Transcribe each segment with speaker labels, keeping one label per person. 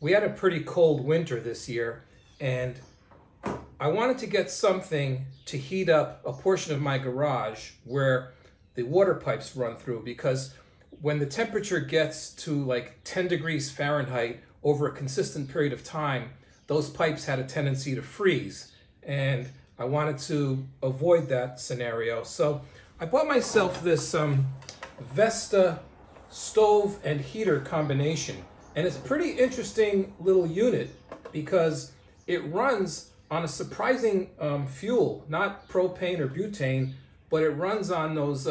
Speaker 1: we had a pretty cold winter this year, and I wanted to get something to heat up a portion of my garage where the water pipes run through, because when the temperature gets to like 10 degrees Fahrenheit over a consistent period of time, those pipes had a tendency to freeze, and I wanted to avoid that scenario. So I bought myself this Vesta stove and heater combination, and it's a pretty interesting little unit because it runs on a surprising fuel, not propane or butane, but it runs on those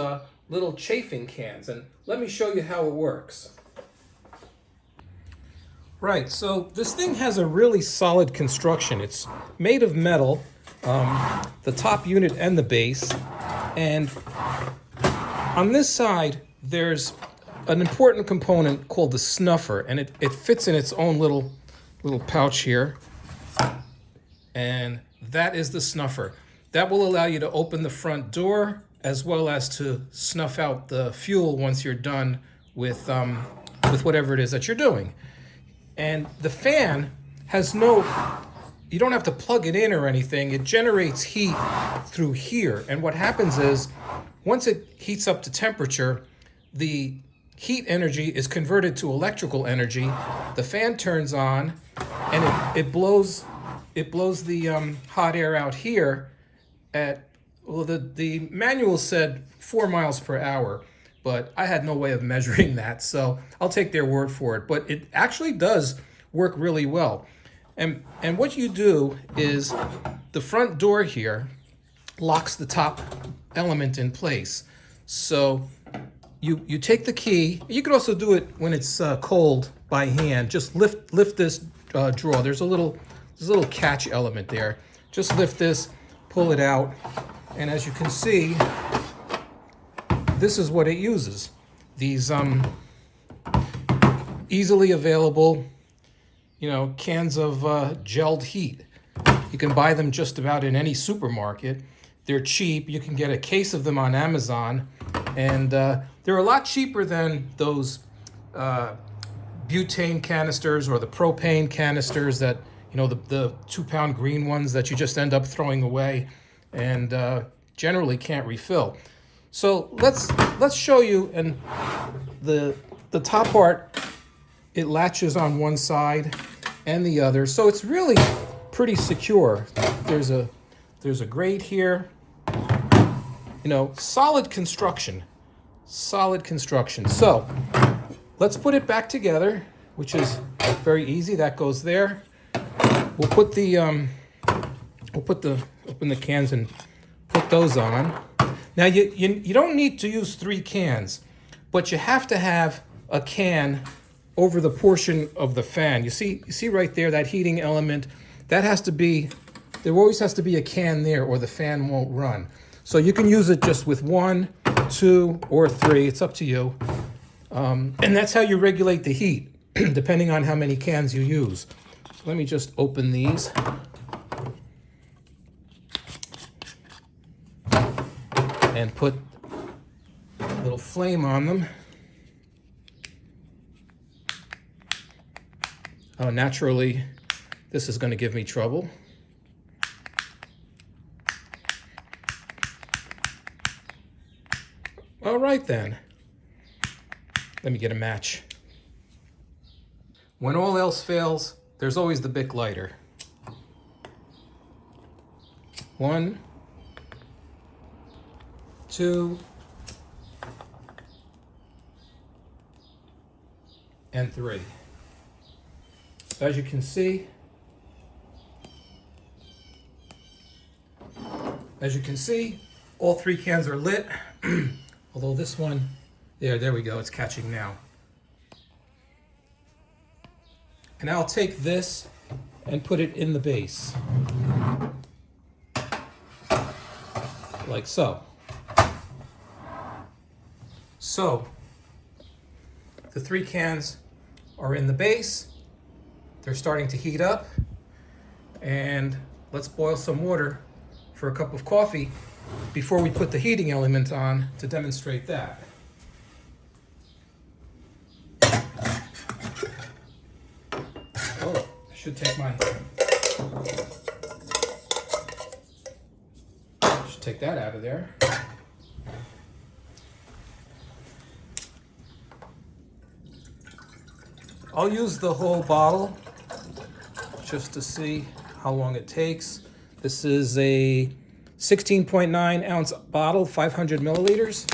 Speaker 1: little chafing cans. And let me show you how it works. Right, so this thing has a really solid construction. It's made of metal, the top unit and the base. And on this side, there's an important component called the snuffer, and it fits in its own little pouch here. And that is the snuffer. That will allow you to open the front door as well as to snuff out the fuel once you're done with whatever it is that you're doing. And the fan has you don't have to plug it in or anything. It generates heat through here. And what happens is, once it heats up to temperature, the heat energy is converted to electrical energy. The fan turns on, and it blows the hot air out here at, well, the manual said 4 miles per hour, but I had no way of measuring that, so I'll take their word for it. But it actually does work really well. And what you do is, the front door here locks the top element in place. So you take the key. You could also do it when it's cold by hand. Just lift this drawer. There's a little catch element there. Just lift this, pull it out, and as you can see, this is what it uses. These easily available, cans of gelled heat. You can buy them just about in any supermarket. They're cheap. You can get a case of them on Amazon, and they're a lot cheaper than those butane canisters or the propane canisters that, the 2-pound green ones that you just end up throwing away and generally can't refill. So let's show you. And the top part, it latches on one side and the other, so it's really pretty secure. There's a grate here. Solid construction. So let's put it back together, which is very easy. That goes there. We'll put open the cans and put those on. Now you don't need to use 3 cans, but you have to have a can over the portion of the fan. You see right there, that heating element, there always has to be a can there, or the fan won't run. So you can use it just with 1, 2, or 3. It's up to you. And that's how you regulate the heat, depending on how many cans you use. So let me just open these. And put a little flame on them. Oh, naturally, this is going to give me trouble. All right then. Let me get a match. When all else fails, there's always the Bic lighter. 1, 2, and 3. So as you can see, all 3 cans are lit. Although this one, there we go, it's catching now. And I'll take this and put it in the base. Like so. So, the 3 cans are in the base. They're starting to heat up. And let's boil some water for a cup of coffee before we put the heating element on to demonstrate that. Should take that out of there. I'll use the whole bottle just to see how long it takes. This is a 16.9 ounce bottle, 500 milliliters.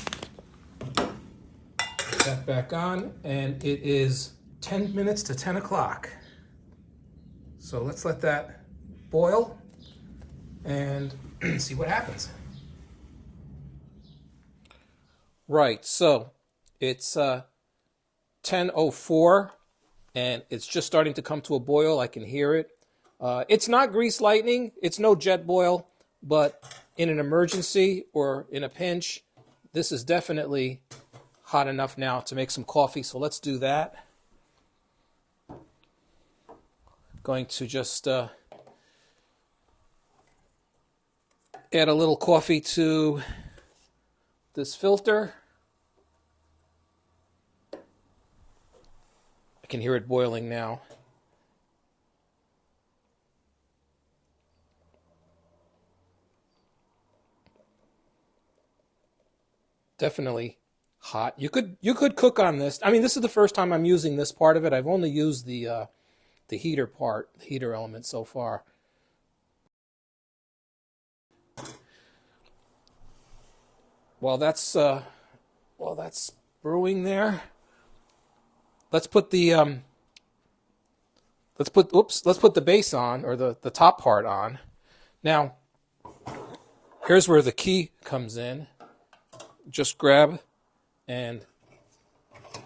Speaker 1: Put that back on, and it is 10 minutes to 10 o'clock. So let's let that boil and see what happens. Right, so it's 10:04 and it's just starting to come to a boil. I can hear it. It's not grease lightning, it's no jet boil, but in an emergency or in a pinch, this is definitely hot enough now to make some coffee. So let's do that. Going to just add a little coffee to this filter. I can hear it boiling now. Definitely hot. You could cook on this. I mean, this is the first time I'm using this part of it. I've only used the heater part, the heater element so far. While that's brewing there, let's put the let's put the base on, or the top part on. Now, here's where the key comes in. Just grab and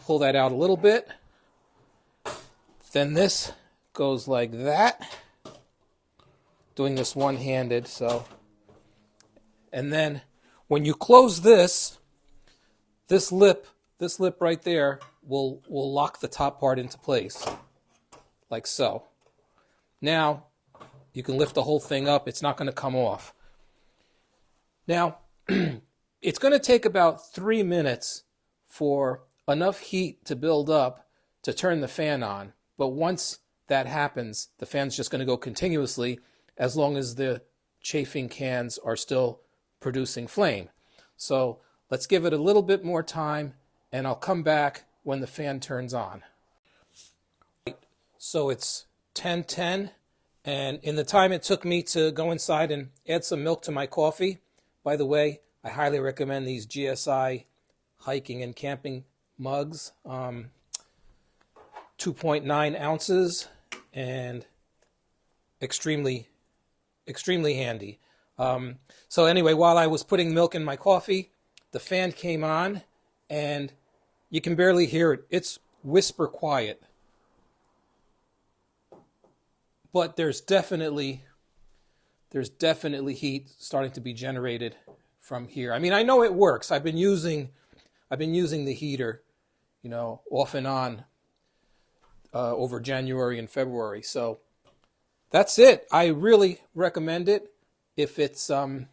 Speaker 1: pull that out a little bit. Then this goes like that. Doing this one-handed, so. And then when you close this lip right there will lock the top part into place, like so. Now, you can lift the whole thing up. It's not going to come off. Now, it's going to take about 3 minutes for enough heat to build up to turn the fan on. But once that happens, the fan's just going to go continuously as long as the chafing cans are still producing flame. So let's give it a little bit more time, and I'll come back when the fan turns on. So it's 10:10, and in the time it took me to go inside and add some milk to my coffee, by the way, I highly recommend these GSI hiking and camping mugs. 2.9 ounces and extremely handy. So anyway, while I was putting milk in my coffee, the fan came on, and you can barely hear it. It's whisper quiet. But there's definitely heat starting to be generated from here. I mean, I know it works. I've been using the heater, off and on over January and February. So that's it. I really recommend it if it's in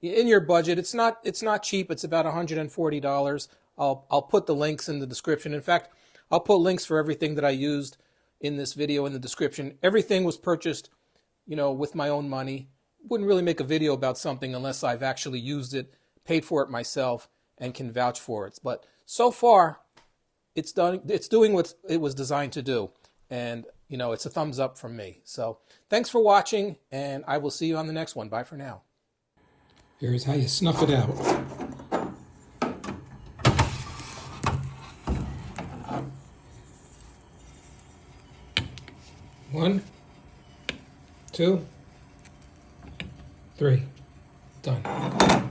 Speaker 1: your budget. It's not cheap. It's about $140. I'll put the links in the description. In fact, I'll put links for everything that I used in this video in the description. Everything was purchased, with my own money. Wouldn't really make a video about something unless I've actually used it, paid for it myself, and can vouch for it. But so far, it's doing what it was designed to do. And, it's a thumbs up from me. So thanks for watching, and I will see you on the next one. Bye for now. Here's how you snuff it out. One, 2, 3, done.